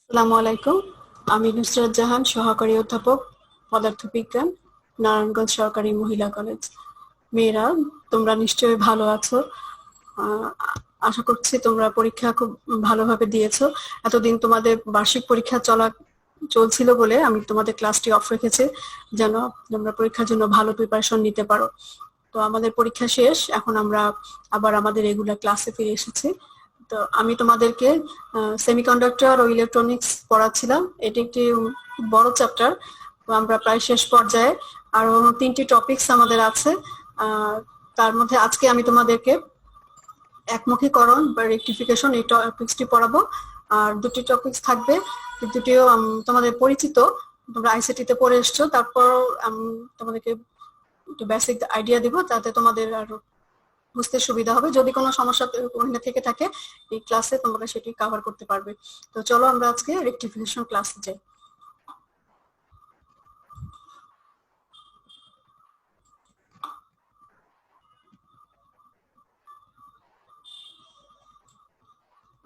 আসসালামু আলাইকুম। আমি নুসরাত জাহান, সহকারী অধ্যাপক, পদার্থবিজ্ঞান, নারায়ণগঞ্জ সরকারি মহিলা কলেজ। মেয়েরা, তোমরা নিশ্চয়ই ভালো আছো। আহ, আশা করছি তোমরা পরীক্ষা খুব ভালোভাবে দিয়েছো। এতদিন তোমাদের বার্ষিক পরীক্ষা চলছিল বলে আমি তোমাদের ক্লাসটি অফ রেখেছি, যেন তোমরা পরীক্ষার জন্য ভালো প্রিপারেশন নিতে পারো। তো আমাদের পরীক্ষা শেষ, এখন আমরা আবার আমাদের রেগুলার ক্লাসে ফিরে এসেছি। তো আমি তোমাদেরকে সেমিকন্ডাক্টর ও ইলেকট্রনিক্স পড়াচ্ছিলাম। এটি একটি বড় চ্যাপ্টার, তো আমরা প্রায় শেষ পর্যায়ে। আরো 3টি টপিকস আমাদের আছে। তার মধ্যে আজকে আমি তোমাদেরকে একমুখীকরণ বা রেকটিফিকেশন এই টপিকসটি পড়াবো। আর 2টি টপিকস থাকবে, দুটিও তোমাদের পরিচিত, তোমরা আইসিটি তে পড়ে এসছো। তারপর তোমাদেরকে একটু বেসিক আইডিয়া দিব, যাতে তোমাদের আরো বুঝতে সুবিধা হবে। যদি কোনো সমস্যা ওখানে থেকে থাকে, এই ক্লাসে তোমরা সেটি কভার করতে পারবে। তো চলো আমরা আজকে রেকটিফিকেশন ক্লাসে যাই।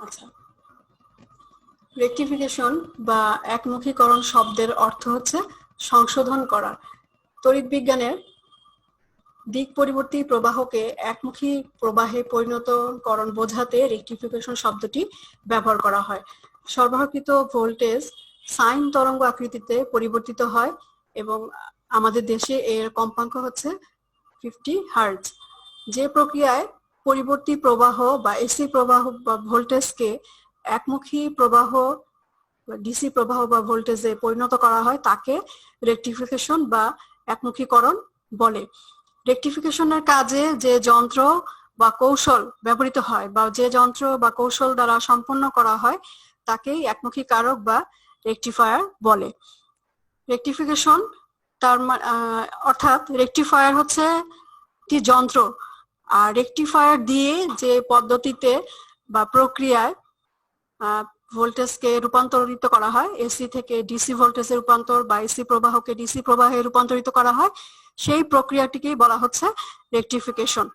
আচ্ছা, রেকটিফিকেশন বা একমুখীকরণ শব্দের অর্থ হচ্ছে সংশোধন করা। তড়িৎ বিজ্ঞানের দিক পরিবর্তী প্রবাহকে একমুখী প্রবাহে পরিণতকরণ বোঝাতে রেকটিফিকেশন শব্দটি ব্যবহার করা হয়। সরবরাহকৃত ভোল্টেজ সাইন তরঙ্গ আকৃতিতে পরিবর্তিত হয় এবং আমাদের দেশে এর কম্পাঙ্ক হচ্ছে 50 হার্টজ। যে প্রক্রিয়ায় পরিবর্তী প্রবাহ বা এসি প্রবাহ বা ভোল্টেজকে একমুখী প্রবাহ, ডিসি প্রবাহ বা ভোল্টেজে পরিণত করা হয় তাকে রেকটিফিকেশন বা একমুখীকরণ বলে। রেকটিফিকেশনের কাজে যে যন্ত্র বা কৌশল ব্যবহৃত হয় বা যে যন্ত্র বা কৌশল দ্বারা সম্পন্ন করা হয় তাকেই একমুখী কারক বা রেকটিফায়ার বলে। রেকটিফিকেশন তার অর্থাৎ রেকটিফায়ার হচ্ছে একটি যন্ত্র, আর রেকটিফায়ার দিয়ে যে পদ্ধতিতে বা প্রক্রিয়ায় ভোল্টেজকে রূপান্তরিত করা হয়, এসি থেকে ডিসি ভোল্টেজে রূপান্তর বা এসি প্রবাহকে ডিসি প্রবাহে রূপান্তরিত করা হয়, সেই প্রক্রিয়াটিকেই বলা হচ্ছে রেকটিফিকেশন।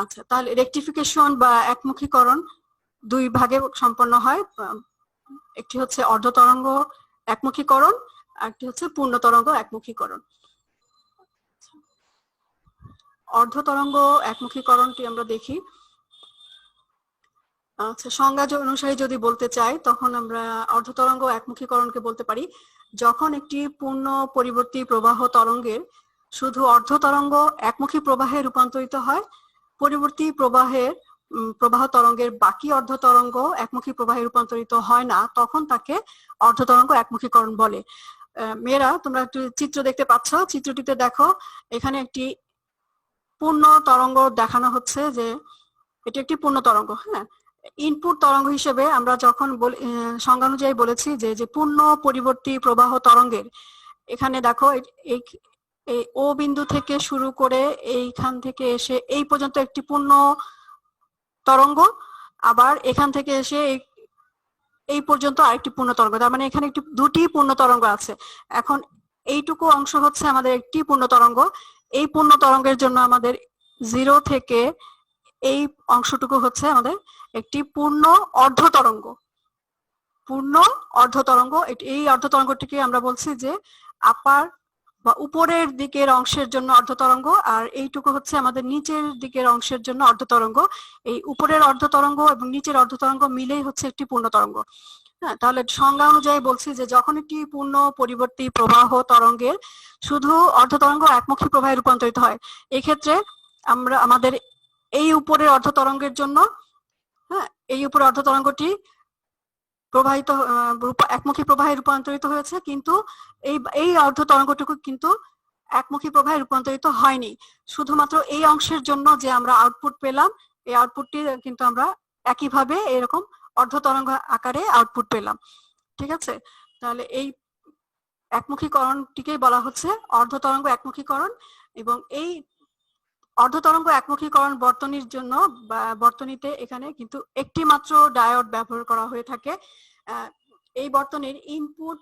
আচ্ছা, তাহলে রেকটিফিকেশন বা একমুখীকরণ দুই ভাগে সম্পন্ন হয়। একটি হচ্ছে অর্ধ তরঙ্গ একমুখীকরণ, আরেকটি হচ্ছে পূর্ণ তরঙ্গ একমুখীকরণ। অর্ধ তরঙ্গ একমুখীকরণটি আমরা দেখি। আচ্ছা, সংজ্ঞা অনুসারে যদি বলতে চাই, তখন আমরা অর্ধ তরঙ্গ একমুখীকরণকে বলতে পারি যখন একটি পূর্ণ পরিবর্তী প্রবাহ তরঙ্গের শুধু অর্ধ তরঙ্গ একমুখী প্রবাহে রূপান্তরিত হয়, পরিবর্তী প্রবাহ তরঙ্গের বাকি অর্ধ তরঙ্গ একমুখী প্রবাহে রূপান্তরিত হয় না, তখন তাকে অর্ধ তরঙ্গ একমুখীকরণ বলে। মেয়েরা, তোমরা একটু চিত্র দেখতে পাচ্ছ, চিত্রটিতে দেখো এখানে একটি পূর্ণ তরঙ্গ দেখানো হচ্ছে, যে এটি একটি পূর্ণ তরঙ্গ। হ্যাঁ, ইনপুট তরঙ্গ হিসেবে আমরা যখন সংজ্ঞা অনুযায়ী বলেছি যে পূর্ণ পরিবর্তী প্রবাহ তরঙ্গের, এখানে দেখো এই ও বিন্দু থেকে শুরু করে এইখান থেকে এসে এই পর্যন্ত একটি পূর্ণ তরঙ্গ, আবার এখান থেকে এসে এই পর্যন্ত আরেকটি পূর্ণ তরঙ্গ। তার মানে এখানে দুটি পূর্ণ তরঙ্গ আছে। এখন এইটুকু অংশ হচ্ছে আমাদের একটি পূর্ণ তরঙ্গ। এই পূর্ণ তরঙ্গের জন্য আমাদের 0 থেকে এই অংশটুকু হচ্ছে আমাদের একটি পূর্ণ অর্ধ তরঙ্গ। পূর্ণ অর্ধ তরঙ্গ, এই অর্ধ তরঙ্গটিকে আমরা বলছি যে আপার বা উপরের দিকের অংশের জন্য অর্ধ তরঙ্গ, আর এইটুকু হচ্ছে আমাদের নিচের দিকের অংশের জন্য অর্ধ তরঙ্গ। এই উপরের অর্ধ তরঙ্গ এবং নিচের অর্ধ তরঙ্গ মিলেই হচ্ছে একটি পূর্ণ তরঙ্গ। হ্যাঁ, তাহলে সংজ্ঞা অনুযায়ী বলছি যে যখন একটি পূর্ণ পরিবর্তী প্রবাহ তরঙ্গের শুধু অর্ধ তরঙ্গ একমুখী প্রবাহে রূপান্তরিত হয়, এই ক্ষেত্রে আমরা আমাদের এই উপরের অর্ধ তরঙ্গের জন্য, হ্যাঁ, এই উপরের অর্ধ তরঙ্গটি প্রবাহিত একমুখী প্রবাহে রূপান্তরিত হয়েছে, কিন্তু এই অর্ধ তরঙ্গটুকু কিন্তু একমুখী প্রবাহে রূপান্তরিত হয়নি। শুধুমাত্র এই অংশের জন্য যে আমরা আউটপুট পেলাম, এই আউটপুটটি কিন্তু আমরা একইভাবে এরকম অর্ধ তরঙ্গ আকারে আউটপুট পেলাম। ঠিক আছে, তাহলে এই একমুখীকরণটিকেই বলা হচ্ছে অর্ধ তরঙ্গ একমুখীকরণ। এবং এই অর্ধ তরঙ্গ একমুখীকরণ বর্তনীর জন্য বা বর্তনীতে এখানে কিন্তু একটি মাত্র ডায়োড ব্যবহার করা হয়ে থাকে। এই বর্তনীর ইনপুট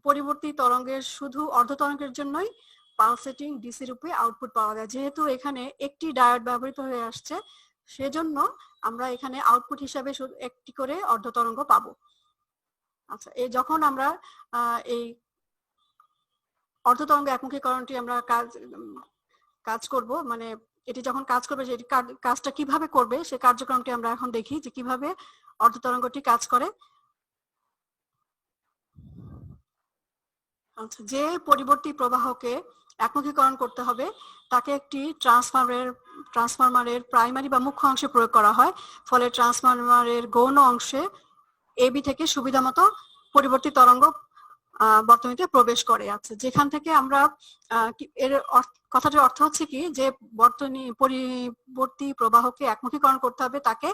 পরিবর্তী তরঙ্গের শুধু অর্ধ তরঙ্গের জন্যই পালসেটিং ডিসি রূপে আউটপুট পাওয়া যায়। যেহেতু এখানে একটি ডায়োড ব্যবহৃত হয়ে আসছে, সেজন্য আমরা এখানে আউটপুট হিসাবে শুধু একটি করে অর্ধ তরঙ্গ পাবো। আচ্ছা, এই যখন আমরা এই অর্ধতরঙ্গ একমুখীকরণটি আমরা কাজ করব, মানে এটি যখন কাজ করবে সেটি কাজটা কিভাবে করবে সেই কার্যক্রমটি আমরা এখন দেখি যে কিভাবে অর্ধতরঙ্গটি কাজ করে। আচ্ছা, যে পরিবর্তী প্রবাহকে একমুখীকরণ করতে হবে তাকে একটি ট্রান্সফরমারের প্রাইমারি বা মুখ্য অংশে প্রয়োগ করা হয়। ফলে ট্রান্সফরমারের গৌণ অংশে এবি থেকে সুবিধামতো পরিবর্তী তরঙ্গ বর্তনীতে প্রবেশ করে। আচ্ছা, যেখান থেকে আমরা এর কথাটির অর্থ হচ্ছে কি যে পরিবর্তী প্রবাহকে একমুখীকরণ করতে হবে তাকে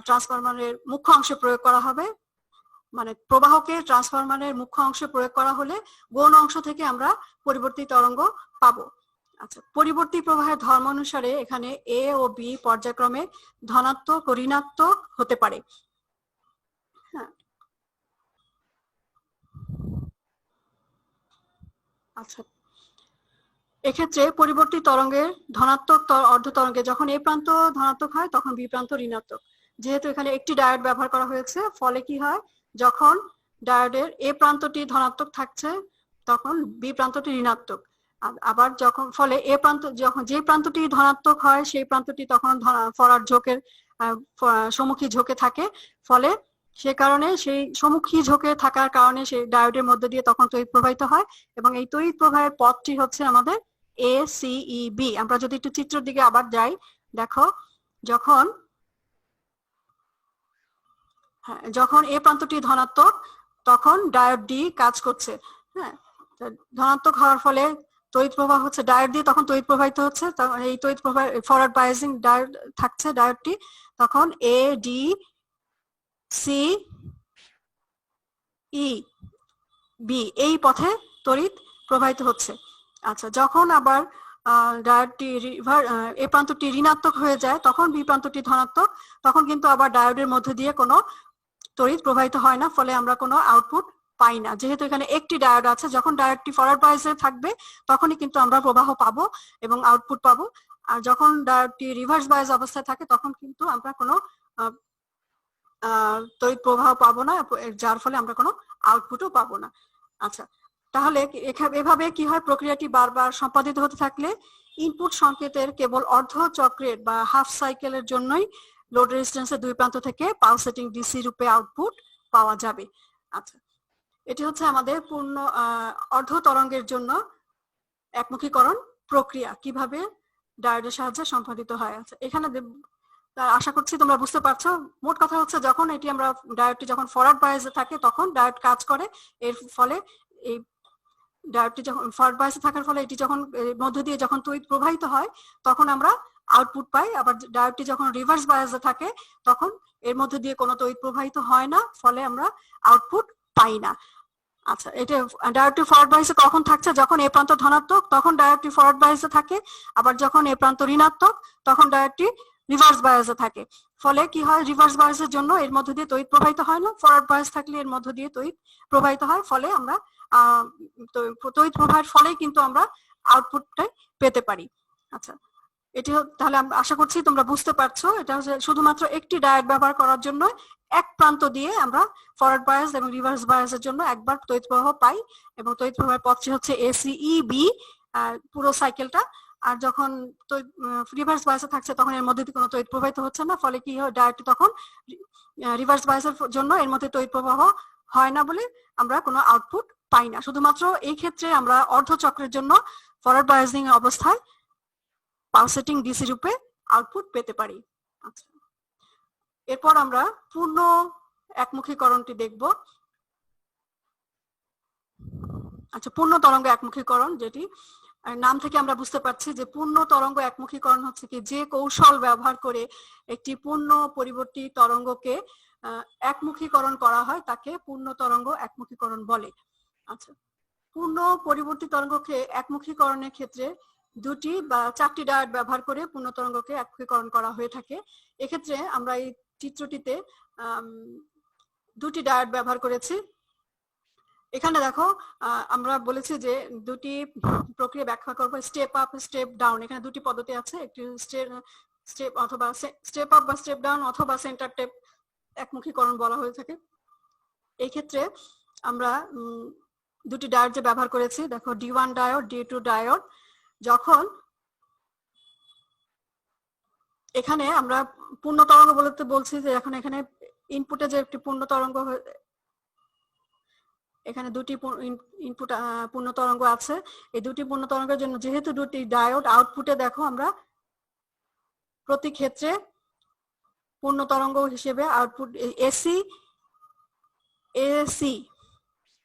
ট্রান্সফরমারের মুখ্য অংশে প্রয়োগ করা হবে। মানে প্রবাহকে ট্রান্সফরমারের মুখ্য অংশে প্রয়োগ করা হলে গৌণ অংশ থেকে আমরা পরিবর্তী তরঙ্গ পাবো। আচ্ছা, পরিবর্তী প্রবাহের ধর্ম অনুসারে এখানে এ ও বি পর্যায়ক্রমে ধনাত্মক ও ঋণাত্মক হতে পারে। হ্যাঁ, আচ্ছা, এক্ষেত্রে পরিবর্তী তরঙ্গের ধনাত্মক অর্ধ তরঙ্গে যখন এ প্রান্ত ধনাত্মক হয় তখন বি প্রান্ত ঋণাত্মক। যেহেতু এখানে একটি ডায়োড ব্যবহার করা হয়েছে ফলে কি হয়, যখন ডায়োডের এ প্রান্তটি ধনাত্মক থাকছে তখন বি প্রান্তটি ঋণাত্মক। আবার যখন ফলে এ প্রান্ত যখন যে প্রান্তটি ধনাত্মক হয় সেই প্রান্তটি তখন ফরওয়ার্ড ঝোঁকের সম্মুখী ঝোঁকে থাকে। ফলে সে কারণে সেই সম্মুখী ঝোঁকে থাকার কারণে সেই ডায়োডের মধ্যে দিয়ে তখন তড়িৎ প্রবাহিত হয় এবং এই তড়িৎ প্রবাহের পথটি হচ্ছে আমাদের এ সি ই বি। আমরা যদি একটু চিত্রের দিকে আবার যাই, দেখো যখন এ প্রান্তটি ধনাত্মক তখন ডায়োড ডি কাজ করছে। হ্যাঁ, ধনাত্মক হওয়ার ফলে তড়িৎ প্রবাহ হচ্ছে ডায়োড দিয়ে তখন তড়িৎ প্রবাহিত হচ্ছে। এই তড়িৎ প্রবাহ ফরওয়ার্ড বায়াসিং ডায়োড থাকছে ডায়োডটি, তখন A D C E B এই পথে তড়িৎ প্রবাহিত হচ্ছে। আচ্ছা, যখন আবার ডায়োডটি এ প্রান্তটি ঋণাত্মক হয়ে যায় তখন বি প্রান্তটি ধনাত্মক, তখন কিন্তু আবার ডায়োডের মধ্যে দিয়ে কোনো তড়িৎ প্রবাহিত হয় না, ফলে আমরা কোনো আউটপুট পাই না। যেহেতু এখানে একটি ডায়োড আছে, যখন ডায়োডটি ফরওয়ার্ড বায়াসে থাকবে তখনই কিন্তু আমরা প্রবাহ পাবো এবং আউটপুট পাবো। আর যখন ডায়োডটি রিভার্স বায়াস অবস্থায় থাকে তখন কিন্তু আমরা কোনো তড়িৎ প্রবাহ পাবো না, যার ফলে আমরা কোনো আউটপুটও পাবো না। আচ্ছা, তাহলে এভাবে কি হয়, প্রক্রিয়াটি বারবার সম্পাদিত হতে থাকলে ইনপুট সংকেতের কেবল অর্ধ চক্রের বা হাফ সাইকেলের জন্যই লোড রেজিস্ট্যান্সের দুই প্রান্ত থেকে পালসেটিং ডিসি রূপে আউটপুট পাওয়া যাবে। আচ্ছা, এটি হচ্ছে আমাদের পূর্ণ অর্ধ তরঙ্গের জন্য একমুখীকরণ প্রক্রিয়া কিভাবে ডায়োডের সাহায্যে সম্পাদিত হয়। আচ্ছা, এখানে আশা করছি তোমরা বুঝতে পারছো। মোট কথা হচ্ছে যখন এটি আমরা ডায়োডটি যখন ফরওয়ার্ড বায়াসে থাকে তখন ডায়োড কাজ করে, এর ফলে এই ডায়োডটি যখন ফরওয়ার্ড বায়াসে থাকার ফলে এটি যখন মধ্য দিয়ে যখন তড়িৎ প্রবাহিত হয় তখন আমরা আউটপুট পাই। আবার ডায়োডটি যখন রিভার্স বায়াসে থাকে তখন এর মধ্যে দিয়ে কোনো তড়িৎ প্রবাহিত হয় না, ফলে আমরা আউটপুট পাই না। আচ্ছা, এটা ডায়োডটি ফরওয়ার্ড বায়াসে কখন থাকছে, যখন এ প্রান্ত ধনাত্মক তখন ডায়োডটি ফরওয়ার্ড বায়াসে থাকে, আবার যখন এ প্রান্ত ঋণাত্মক তখন ডায়োডটি রিভার্স বায়াসে থাকে। ফলে কি হয়, রিভার্স বায়াসের জন্য এর মধ্যে দিয়ে তড়িৎ প্রবাহিত হয় না, ফরওয়ার্ড বায়াস থাকলে এর মধ্যে দিয়ে তড়িৎ প্রবাহিত হয়। ফলে আমরা তড়িৎ প্রবাহের ফলেই কিন্তু আমরা আউটপুটটাই পেতে পারি। আচ্ছা, এটি তাহলে আশা করছি তোমরা বুঝতে পারছো। এটা হচ্ছে শুধুমাত্র একটি ডায়োড ব্যবহার করার জন্য এক প্রান্ত দিয়ে আমরা ফরওয়ার্ড বায়াস এবং রিভার্স বায়াসের জন্য একবার তড়িৎ প্রবাহ পাই এবং তড়িৎ প্রবাহের পথটি হচ্ছে এসিই বি পুরো সাইকেলটা। আর যখন রিভার্স বায়াসে থাকছে তখন এর মধ্যে কোনো তড়িৎ প্রবাহিত হচ্ছে না, ফলে কি হয়, ডায়োডটি তখন রিভার্স বায়াসের জন্য এর মধ্যে তড়িৎ প্রবাহ হয় না বলে আমরা কোনো আউটপুট পাই না। শুধুমাত্র এই ক্ষেত্রে আমরা অর্ধ চক্রের জন্য ফরওয়ার্ড বায়াসিং অবস্থায় পালসেটিং ডিসি রূপে আউটপুট পেতে পারি। আচ্ছা, এরপর আমরা পূর্ণ একমুখীকরণটি দেখব। আচ্ছা, পূর্ণ তরঙ্গ একমুখীকরণ, যেটি নাম থেকে আমরা বুঝতে পারছি যে পূর্ণ তরঙ্গ একমুখীকরণ হচ্ছে কি যে কৌশল ব্যবহার করে একটি পূর্ণ পরিবর্তী তরঙ্গকে একমুখীকরণ করা হয় তাকে পূর্ণ তরঙ্গ একমুখীকরণ বলে। আচ্ছা, পূর্ণ পরিবর্তী তরঙ্গকে একমুখীকরণের ক্ষেত্রে দুটি বা চারটি ডায়োড ব্যবহার করে পূর্ণ তরঙ্গকে একমুখীকরণ করা হয়ে থাকে। এক্ষেত্রে আমরা এই চিত্রটিতে দুটি ডায়োড ব্যবহার করেছি। এখানে দেখো আমরা বলেছি যে দুটি প্রক্রিয়া ব্যাখ্যা করবো, স্টেপ আপ স্টেপ ডাউন। এখানে দুটি পদ্ধতি আছে, একটি স্টেপ অথবা স্টেপ আপ বা স্টেপ ডাউন অথবা সেন্টার টেপ একমুখীকরণ বলা হয়ে থাকে। এই ক্ষেত্রে আমরা দুটি ডায়োড যে ব্যবহার করেছি, দেখো D1 ডায়োড, D2 ডায়োড। যখন এখানে আমরা পূর্ণ তরঙ্গ বলতে বলছি যে এখন এখানে ইনপুটে যে একটি পূর্ণ তরঙ্গ, এখানে দুটি ইনপুট পূর্ণ তরঙ্গ আছে। এই দুটি পূর্ণ তরঙ্গের জন্য যেহেতু দুটি ডায়োড, আউটপুটে দেখো আমরা প্রতি ক্ষেত্রে পূর্ণ তরঙ্গ হিসেবে আউটপুট এসি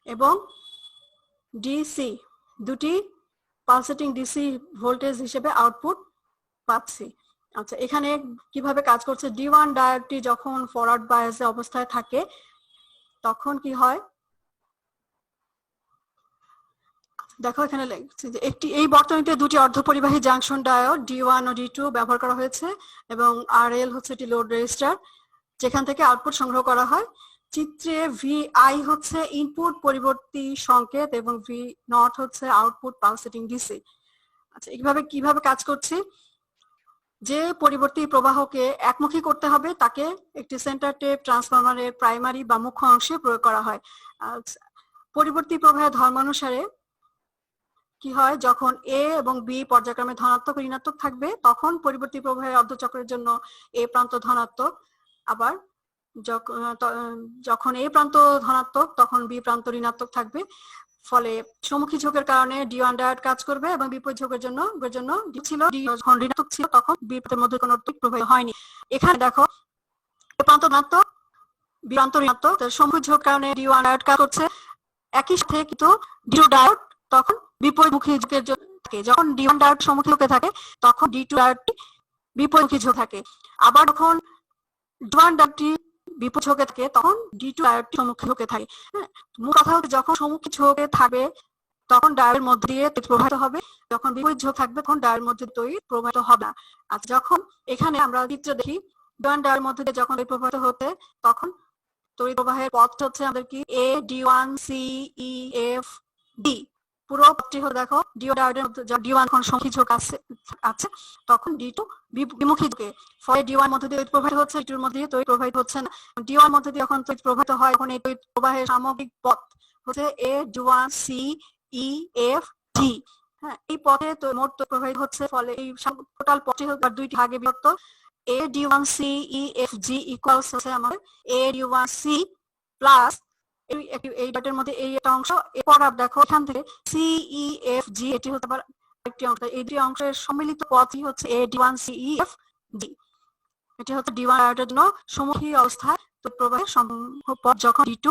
এবং ডিসি দুটি পালসেটিং ডিসি ভোল্টেজ হিসেবে আউটপুট পাচ্ছি। আচ্ছা, এখানে কিভাবে কাজ করছে, D1 ডায়োডটি যখন ফরওয়ার্ড বায়াস অবস্থায় থাকে তখন কি হয়, দেখো এখানে লিখছি যে এই বর্তনীতে দুটি অর্ধপরিবাহী জাংশন ডায়োড D1 ও D2 ব্যবহার করা হয়েছে এবং RL হচ্ছে একটি লোড রেজিস্টার যেখান থেকে আউটপুট সংগ্রহ করা হয়। চিত্রে VI হচ্ছে ইনপুট পরিবর্তী সংকেত এবং V0 হচ্ছে আউটপুট পালসেটিং ডিসি। আচ্ছা, এইভাবে কিভাবে কাজ করছে, যে পরিবর্তী প্রবাহকে একমুখী করতে হবে তাকে একটি সেন্টার টেপ ট্রান্সফরমারের প্রাইমারি বা মুখ্য অংশে প্রয়োগ করা হয়। পরিবর্তী প্রবাহের ধর্মানুসারে কি হয়, যখন এ এবং বি পর্যায়ক্রমে ধনাত্মক ঋণাত্মক থাকবে তখন পরিবর্তী প্রবাহের অর্ধচক্রের জন্য এ প্রান্ত ধনাত্মক, আবার যখন এ প্রান্ত ধনাত্মক তখন বি প্রান্ত ঋণাত্মক থাকবে। ফলে সম্মুখী ঝোঁকের কারণে D1 ডায়োড কাজ করবে এবং বিপরীত ঝোঁকের জন্য ছিল যখন ঋণাত্মক ছিল তখন বি প্রান্তের মধ্যে কোনো প্রবাহ হয়নি। এখানে দেখো এ প্রান্ত ধনাত্মক, বি প্রান্ত ঋণাত্মক, সম্মুখী ঝোঁকের কারণে D1 ডায়োড কাজ করছে। একই সাথে কিন্তু D2 ডায়োড তখন বিপরীতমুখী ঝোঁকের জন্য থাকে। যখন D1 ডায়োড সম্মুখী ঝোঁকে থাকে তখন D2 ডায়োডটি বিপরীতমুখী ঝোঁক থাকে। আবার যখন D1 ডায়োডটি বিপরীত ঝোঁকে থাকে তখন D2 ডায়োডটি সম্মুখী ঝোঁকে থাকে। মূল কথা হচ্ছে যখন সম্মুখী ঝোঁকে থাকবে তখন ডায়োডের মধ্যে দিয়ে তড়িৎ প্রবাহিত হবে, যখন বিপরীত ঝোঁক থাকবে তখন ডায়োডের মধ্যে তড়িৎ প্রবাহিত হবে না। আচ্ছা, যখন এখানে আমরা চিত্র দেখি D1 ডায়োডের মধ্যে দিয়ে যখন তড়িৎ প্রবাহিত হতে তখন তড়িৎ প্রবাহের পথ হচ্ছে আমাদের কি A D1 C E F D। পুরো পথটি হলো দেখো D1 ডায়োডের মধ্যে D1 যখন সম্মুখী ঝোঁক আছে তখন D2 বিমুখী ঝোঁকে, ফলে D1 মধ্যে দিয়ে তড়িৎ প্রবাহিত হচ্ছে, D2 এর মধ্যে দিয়ে তড়িৎ প্রবাহিত হচ্ছে না। D1 মধ্যে দিয়ে যখন তড়িৎ প্রবাহিত হয় তখন এই তড়িৎ প্রবাহের সামগ্রিক পথ হচ্ছে A D1 C E F D। হ্যাঁ, এই পথে মোট তড়িৎ প্রবাহিত হচ্ছে, ফলে এই টোটাল পথটি দুইটি ভাগে বিভক্ত। A D1 C E F G equals হচ্ছে আমাদের A D1 C প্লাস এই ডটের মধ্যে এই একটা অংশ, এরপর দেখো এখান থেকে CEFG এটি হতে পারে একটি অংশ, এই দুটি অংশের সম্মিলিত পথই হচ্ছে A D1 CEFG। এটি হচ্ছে D1 ডায়োডের জন্য সম্মুখী অবস্থায় তড়িৎ প্রবাহের সম্মুখ পথ, যখন D2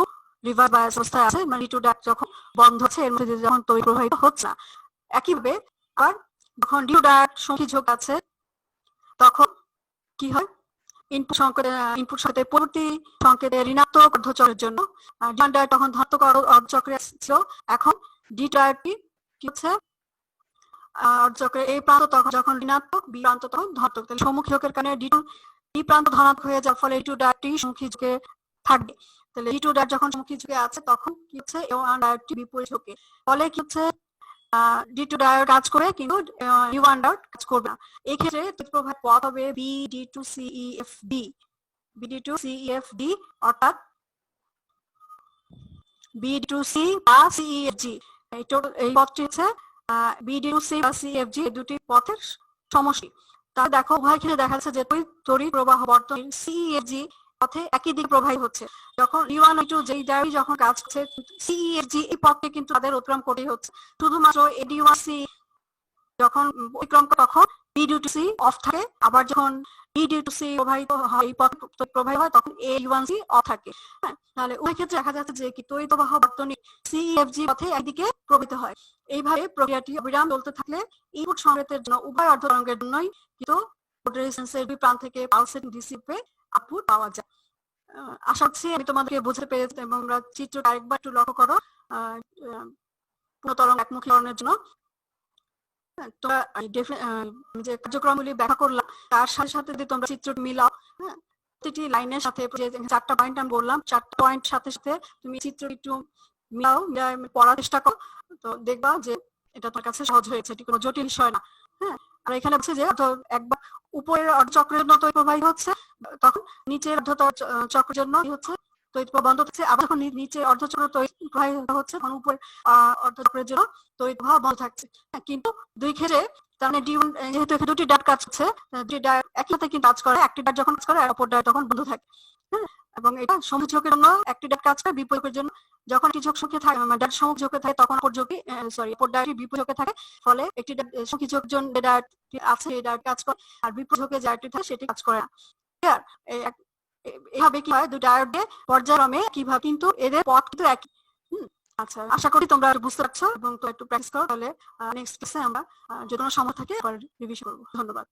রিভার্স বায়াস অবস্থায় আছে মানে D2 ডায়োড যখন বন্ধ হচ্ছে এর মধ্যে যখন তড়িৎ প্রবাহিত হচ্ছে না। একইভাবে আর যখন D2 ডায়োড সম্মুখী ঝোঁক আছে তখন কি হয়, ইনপুট সংকেতের পরবর্তী সংকেতের ঋণাত্মক অর্ধচক্রের জন্য D1 ডায়োড তখন ধনাত্মক অর্ধচক্রে ছিল, এখন D ডায়োডটি কি হচ্ছে অর্ধচক্রের এই প্রান্ত তখন যখন ঋণাত্মক, বি প্রান্ত তখন ধনাত্মক। তাহলে সম্মুখী ঝোঁকের কারণে ডি প্রান্ত ধনাত্মক হয়ে যাওয়ার ফলে D2 ডায়োডটি সম্মুখী ঝোঁকে থাকবে। তাহলে D2 ডায়োড যখন সম্মুখী ঝোঁকে আছে তখন কি হচ্ছে A1 ডায়োডটি বিপরীত ঝোঁকে, ফলে কি হচ্ছে D2 ডায়োড কাজ করে কিন্তু D1 ডায়োড কাজ করবে না। এই ক্ষেত্রে তড়িৎ প্রবাহের পথ হবে B D2 CEFD, B2CEFD অর্থাৎ B2C বা CEFG। এই পথটি হচ্ছে B2C বা CEFG এই দুটি পথের সমষ্টি। তাহলে দেখো উভয় ক্ষেত্রে দেখা যাচ্ছে যে তড়িৎ প্রবাহ বর্তনী CEFG পথে একই দিকে প্রবাহিত হচ্ছে। যখন D1 D2 যেই ডায়োড যখন কাজ করছে CEFG এই পথকে কিন্তু তাদের অতিক্রম করতেই হচ্ছে। শুধুমাত্র AD1C যখন অতিক্রম করে তখন B2C অফ থাকে, আবার যখন B2C প্রবাহিত হয় এই পথ প্রবাহিত হয় তখন A1C অফ থাকে। হ্যাঁ, তাহলে ওই ক্ষেত্রে দেখা যাচ্ছে যে কি তড়িৎ প্রবাহ বর্তনী CEFG পথে একদিকে প্রবাহিত হয়। এইভাবে প্রক্রিয়াটি অবিরাম চলতে থাকলে ইনপুট সংকেতের জন্য উভয় অর্ধ তরঙ্গের জন্যই কিন্তু রেজিস্ট্যান্সের দুই প্রান্ত থেকে পালসেটিং ডিসি পে আউটপুট পাওয়া যায়। আশা করছি আমি তোমাদেরকে বুঝতে পেরেছি এবং আমরা চিত্রটা আরেকবার একটু লক্ষ্য করো। পূর্ণ তরঙ্গ একমুখী করণের জন্য তোমরা যে কার্যক্রমগুলি ব্যাখ্যা করলাম তার সাথে সাথে যদি তোমরা চিত্রটি মিলাও, হ্যাঁ, প্রতিটি লাইনের সাথে যে 4টা পয়েন্ট আমি বললাম 4টা পয়েন্ট সাথে সাথে তুমি চিত্রটি একটু মিলাও, পড়ার চেষ্টা করো, তো দেখবা যে এটা তোমার কাছে সহজ হয়েছে, এটি কোনো জটিল বিষয় না। হ্যাঁ, আর এখানে হচ্ছে যে একবার উপরের অর্ধচক্রের জন্য তড়িৎ প্রবাহিত হচ্ছে, তখন নিচের অর্ধচক্রের জন্য কি হচ্ছে তড়িৎ প্রবাহ বন্ধ থাকছে, আবার যখন নিচে অর্ধচক্র তড়িৎ প্রবাহিত হচ্ছে তখন উপর অর্ধচক্রের জন্য তড়িৎ প্রবাহ বন্ধ থাকছে। কিন্তু দুই ক্ষেত্রে তার মানে D1 যেহেতু এখানে দুটি ডায়োড কাজ করছে, দুটি ডায়োড একই সাথে কিন্তু কাজ করে, একটি ডায়োড যখন কাজ করে আর অপর ডায়োড তখন বন্ধ থাকে। হ্যাঁ, এবং এটা সমঝোকের জন্য একটি ডায়োড কাজ করে, বিপরীতের জন্য যখন একটি ঝোঁক সংখ্যা থাকে মানে ডায়োড সমঝোকে থাকে তখন অপর ঝোঁকে অপর ডায়োডটি বিপরীতে থাকে, ফলে একটি সংযোগ জন্য ডায়োড আছে এই ডায়োড কাজ করে আর বিপরীত ঝোঁকে যে ডায়োডটি থাকে সেটি কাজ করে না। এভাবে কি হয়, দুই ডায়োড দিয়ে পর্যায়ক্রমে কিভাবে, কিন্তু এদের পথ কিন্তু একই। আচ্ছা, আশা করি তোমরা বুঝতে পারছো এবং তো একটু প্র্যাকটিস করো, তাহলে নেক্সট ক্লাসে আমরা যদি কোনো সময় থাকে আবার রিভিশন করবো। ধন্যবাদ।